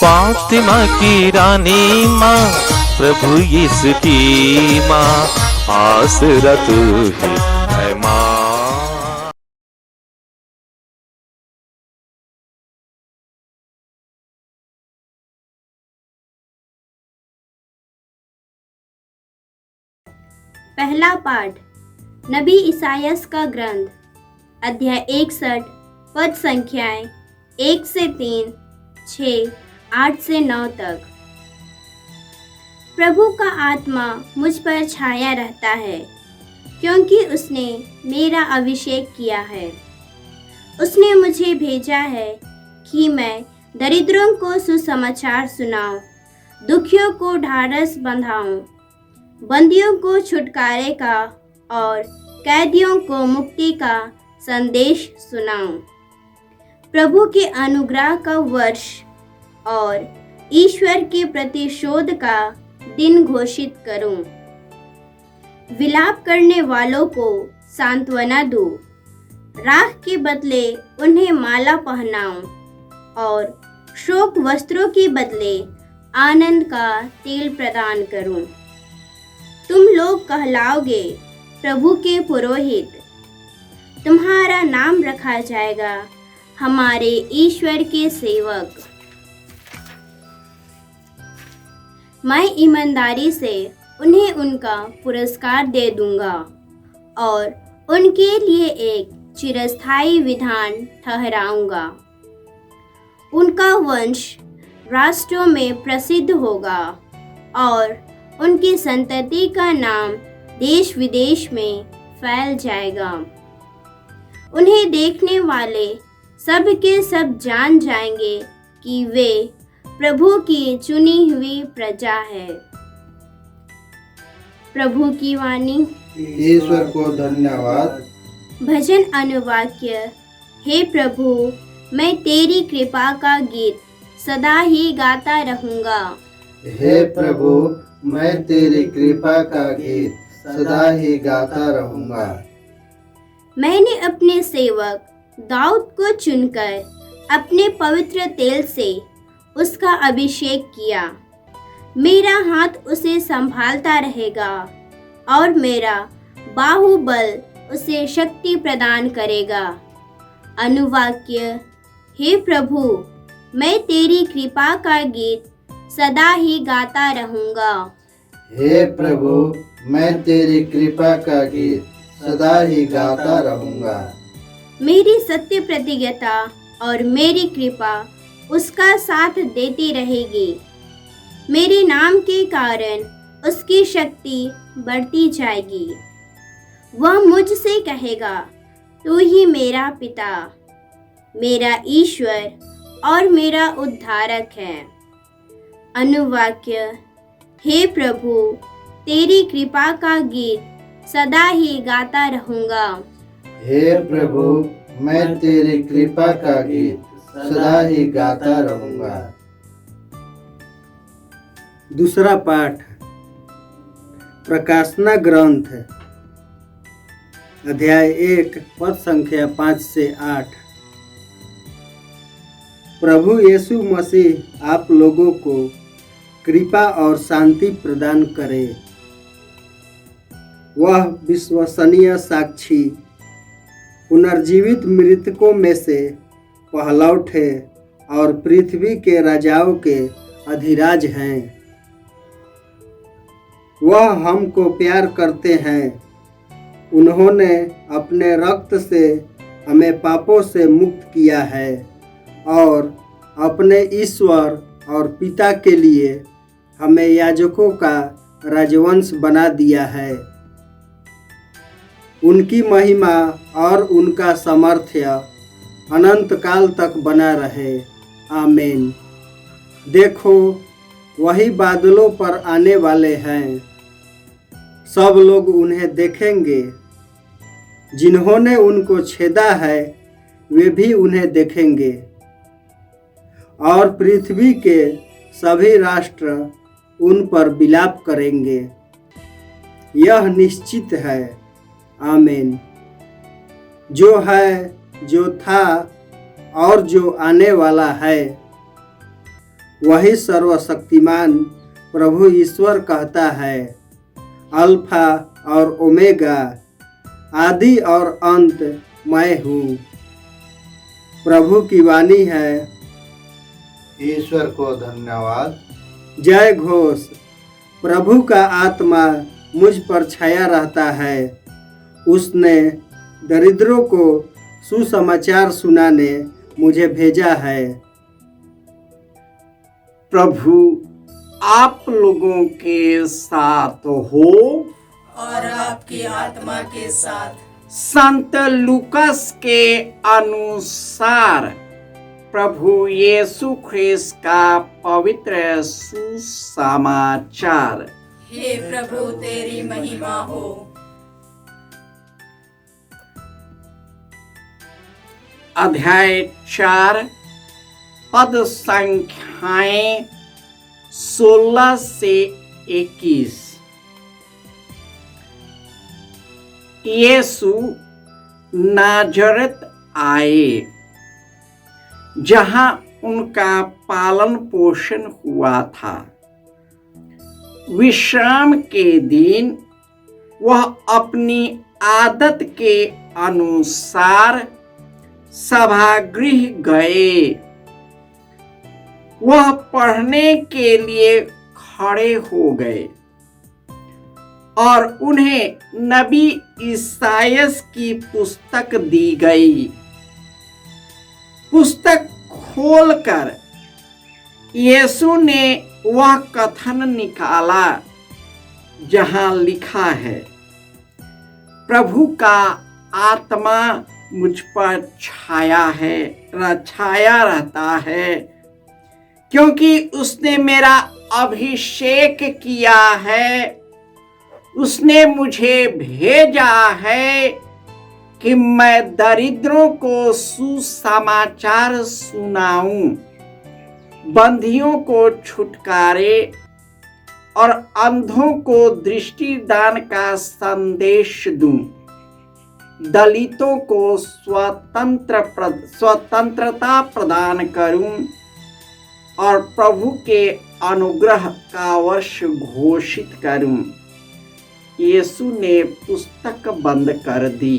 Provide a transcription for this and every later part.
फातिमा की रानी माँ, प्रभु यीशु की माँ, आसरा तू ही है माँ। पहला पाठ नबी इसायास का ग्रंथ, अध्याय 61, पद संख्याएं 1 से 3, 6, 8 से 9 तक। प्रभु का आत्मा मुझ पर छाया रहता है, क्योंकि उसने मेरा अभिषेक किया है। उसने मुझे भेजा है कि मैं दरिद्रों को सुसमाचार सुनाऊं, दुखियों को ढाढ़स बंधाऊं, बंदियों को छुटकारे का और कैदियों को मुक्ति का संदेश सुनाऊं। प्रभु के अनुग्रह का वर्ष और ईश्वर के प्रतिशोध का दिन घोषित करूं। विलाप करने वालों को सांत्वना दूं, राख के बदले उन्हें माला पहनाऊं और शोक वस्त्रों के बदले आनंद का तेल प्रदान करूं। तुम लोग कहलाओगे प्रभु के पुरोहित, तुम्हारा नाम रखा जाएगा हमारे ईश्वर के सेवक। मैं ईमानदारी से उन्हें उनका पुरस्कार दे दूंगा और उनके लिए एक चिरस्थायी विधान ठहराऊंगा। उनका वंश राष्ट्रों में प्रसिद्ध होगा और उनकी संतति का नाम देश विदेश में फैल जाएगा। उन्हें देखने वाले सब के सब जान जाएंगे कि वे प्रभु की चुनी हुई प्रजा है। प्रभु की वाणी। ईश्वर को धन्यवाद। भजन अनुवाक्य। हे प्रभु, मैं तेरी कृपा का गीत सदा ही गाता रहूंगा। हे प्रभु, मैं तेरी कृपा का गीत सदा ही गाता रहूंगा। मैंने अपने सेवक दाऊद को चुनकर अपने पवित्र तेल से उसका अभिषेक किया। मेरा हाथ उसे संभालता रहेगा और मेरा बाहुबल उसे शक्ति प्रदान करेगा। अनुवाक्य। हे प्रभु, मैं तेरी कृपा का गीत सदा ही गाता रहूंगा। हे प्रभु, मैं तेरी कृपा का गीत सदा ही गाता रहूंगा। मेरी सत्य प्रतिज्ञता और मेरी कृपा उसका साथ देती रहेगी। मेरे नाम के कारण उसकी शक्ति बढ़ती जाएगी। वह मुझसे कहेगा, तू ही मेरा पिता, मेरा ईश्वर और मेरा उद्धारक है। अनुवाक्य। हे प्रभु, तेरी कृपा का गीत सदा ही गाता रहूंगा। हे प्रभु, मैं तेरी कृपा का गीत सदा ही गाता रहूंगा। दूसरा पाठ प्रकाशना ग्रंथ, अध्याय 1, पद संख्या 5 से 8। प्रभु यीशु मसीह आप लोगों को कृपा और शांति प्रदान करे। वह विश्वसनीय साक्षी, पुनर्जीवित मृतकों में से पहला उठे और पृथ्वी के राजाओं के अधिराज हैं। वह हमको प्यार करते हैं। उन्होंने अपने रक्त से हमें पापों से मुक्त किया है और अपने ईश्वर और पिता के लिए हमें याजकों का राजवंश बना दिया है। उनकी महिमा और उनका सामर्थ्य अनंत काल तक बना रहे। आमीन। देखो, वही बादलों पर आने वाले हैं। सब लोग उन्हें देखेंगे। जिन्होंने उनको छेदा है वे भी उन्हें देखेंगे और पृथ्वी के सभी राष्ट्र उन पर विलाप करेंगे। यह निश्चित है। आमीन। जो है, जो था और जो आने वाला है, वही सर्वशक्तिमान प्रभु ईश्वर कहता है, अल्फा और ओमेगा, आदि और अंत मैं हूँ। प्रभु की वाणी है। ईश्वर को धन्यवाद। जय घोष। प्रभु का आत्मा मुझ पर छाया रहता है। उसने दरिद्रों को सुसमाचार सुनाने मुझे भेजा है। प्रभु आप लोगों के साथ हो और आपकी आत्मा के साथ। संत लूकस के अनुसार प्रभु यीशु ख्रिस्त का पवित्र सुसमाचार। हे प्रभु तेरी महिमा हो। अध्याय 4 पद संख्याएं 16 से 21। यीशु नाजरत आए, जहां उनका पालन पोषण हुआ था। विश्राम के दिन वह अपनी आदत के अनुसार सभागृह गए। वह पढ़ने के लिए खड़े हो गए और उन्हें नबी ईसायास की पुस्तक दी गई। पुस्तक खोलकर यीशु ने वह कथन निकाला जहां लिखा है, प्रभु का आत्मा मुझ पर छाया रहता है, क्योंकि उसने मेरा अभिषेक किया है। उसने मुझे भेजा है कि मैं दरिद्रों को सुसमाचार सुनाऊं, बंधियों को छुटकारे और अंधों को दृष्टिदान का संदेश दूं, दलितों को स्वतंत्रता प्रदान करूं और प्रभु के अनुग्रह का वर्ष घोषित करूं। यीशु ने पुस्तक बंद कर दी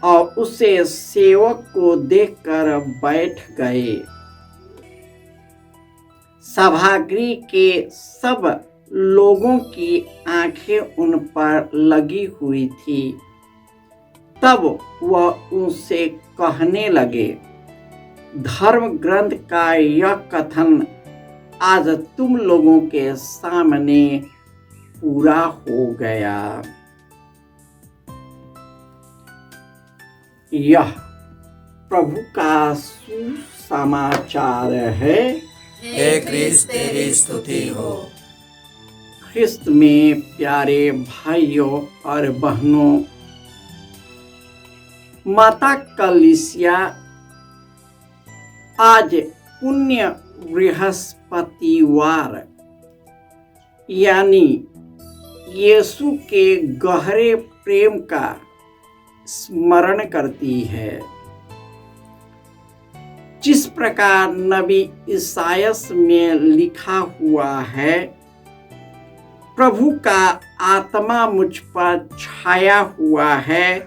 और उसे सेवक को देखकर बैठ गए। सभागृह के सब लोगों की आंखें उन पर लगी हुई थी। तब वह उनसे कहने लगे, धर्म ग्रंथ का यह कथन आज तुम लोगों के सामने पूरा हो गया। यह प्रभु का सुसमाचार है। हे क्रिस्त तेरी स्तुति हो। ख्रिस्त में प्यारे भाइयों और बहनों, माता कलीसिया आज पुण्य बृहस्पतिवार यानी यीशु के गहरे प्रेम का स्मरण करती है। जिस प्रकार नबी ईसायास में लिखा हुआ है, प्रभु का आत्मा मुझ पर छाया हुआ है,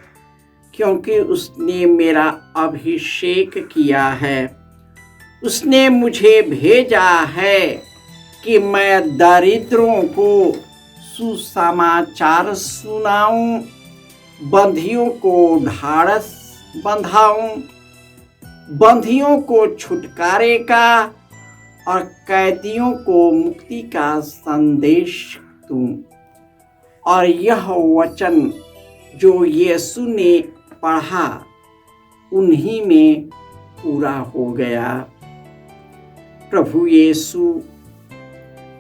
क्योंकि उसने मेरा अभिषेक किया है। उसने मुझे भेजा है कि मैं दरिद्रों को सुसमाचार सुनाऊं, बंधियों को ढाढ़स बंधाऊं, बंधियों को छुटकारे का और कैदियों को मुक्ति का संदेश दूं। और यह वचन जो यीशु ने पढ़ा उन्हीं में पूरा हो गया। प्रभु यीशु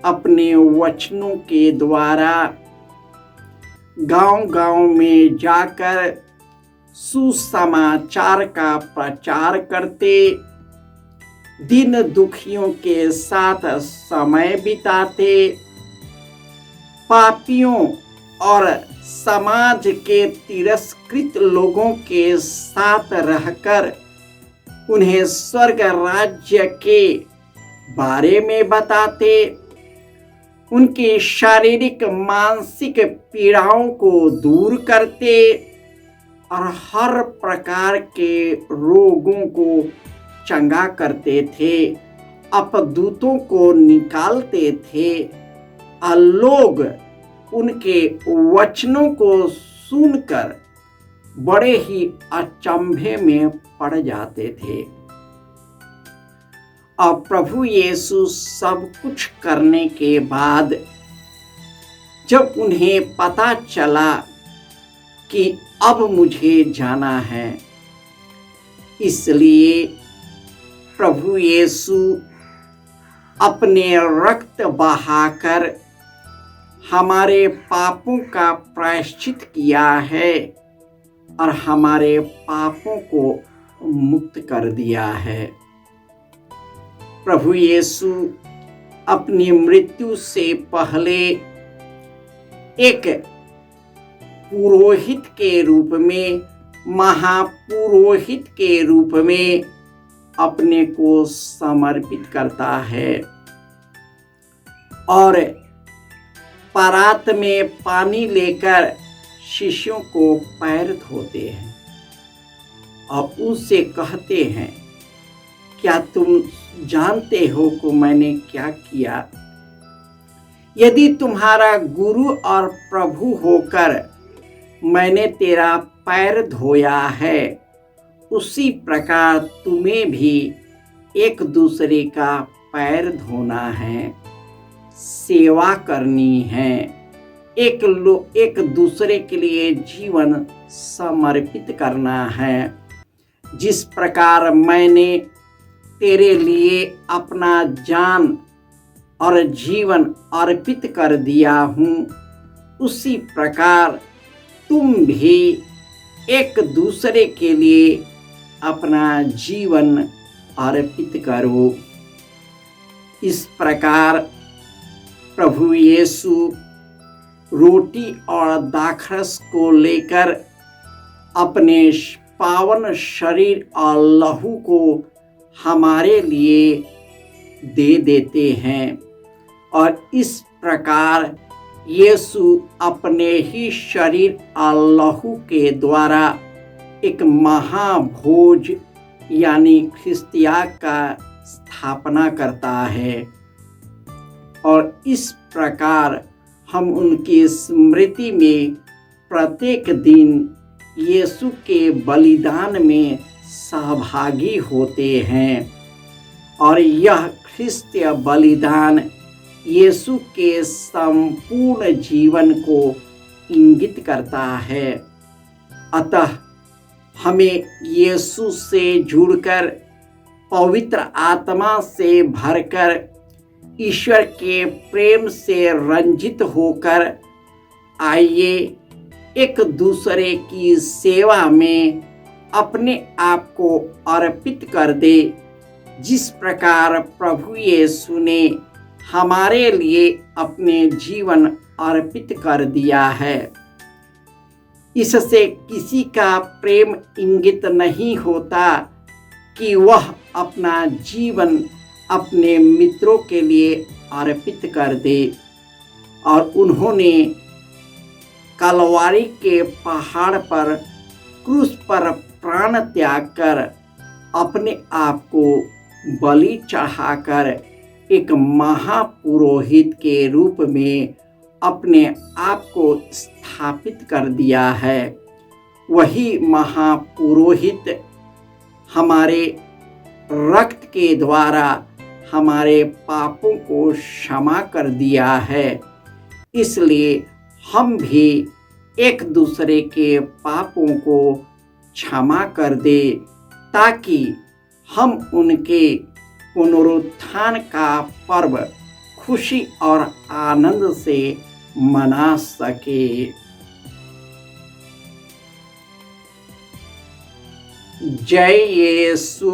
अपने वचनों के द्वारा गांव-गांव में जाकर सुसमाचार का प्रचार करते, दिन दुखियों के साथ समय बिताते, पापियों और समाज के तिरस्कृत लोगों के साथ रहकर उन्हें स्वर्ग राज्य के बारे में बताते, उनकी शारीरिक मानसिक पीड़ाओं को दूर करते और हर प्रकार के रोगों को चंगा करते थे, अपदूतों को निकालते थे और लोग उनके वचनों को सुनकर बड़े ही अचंभे में पड़ जाते थे। और प्रभु यीशु सब कुछ करने के बाद जब उन्हें पता चला कि अब मुझे जाना है, इसलिए प्रभु यीशु अपने रक्त बहाकर हमारे पापों का प्रायश्चित किया है और हमारे पापों को मुक्त कर दिया है। प्रभु यीशु अपनी मृत्यु से पहले एक पुरोहित के रूप में, महापुरोहित के रूप में अपने को समर्पित करता है और परात में पानी लेकर शिष्यों को पैर धोते हैं और उनसे कहते हैं, क्या तुम जानते हो कि मैंने क्या किया? यदि तुम्हारा गुरु और प्रभु होकर मैंने तेरा पैर धोया है, उसी प्रकार तुम्हें भी एक दूसरे का पैर धोना है, सेवा करनी है, एक दूसरे के लिए जीवन समर्पित करना है। जिस प्रकार मैंने तेरे लिए अपना जान और जीवन अर्पित कर दिया हूँ, उसी प्रकार तुम भी एक दूसरे के लिए अपना जीवन अर्पित करो। इस प्रकार प्रभु यीशु रोटी और दाखरस को लेकर अपने पावन शरीर और लहू को हमारे लिए दे देते हैं और इस प्रकार यीशु अपने ही शरीर और लहू के द्वारा एक महाभोज यानी ख्रिस्तिया का स्थापना करता है और इस प्रकार हम उनकी स्मृति में प्रत्येक दिन यीशु के बलिदान में सहभागी होते हैं और यह ख्रिस्तीय बलिदान यीशु के संपूर्ण जीवन को इंगित करता है। अतः हमें यीशु से जुड़कर पवित्र आत्मा से भरकर ईश्वर के प्रेम से रंजित होकर आइए एक दूसरे की सेवा में अपने आप को अर्पित कर दे, जिस प्रकार प्रभु यीशु ने हमारे लिए अपने जीवन अर्पित कर दिया है। इससे किसी का प्रेम इंगित नहीं होता कि वह अपना जीवन अपने मित्रों के लिए अर्पित कर दे, और उन्होंने कलवारी के पहाड़ पर क्रूस पर प्राण त्याग कर अपने आप को बलि चढ़ाकर एक महापुरोहित के रूप में अपने आप को स्थापित कर दिया है। वही महापुरोहित हमारे रक्त के द्वारा हमारे पापों को क्षमा कर दिया है। इसलिए हम भी एक दूसरे के पापों को क्षमा कर दे, ताकि हम उनके पुनरुत्थान का पर्व खुशी और आनंद से मना सके। जय यीशु।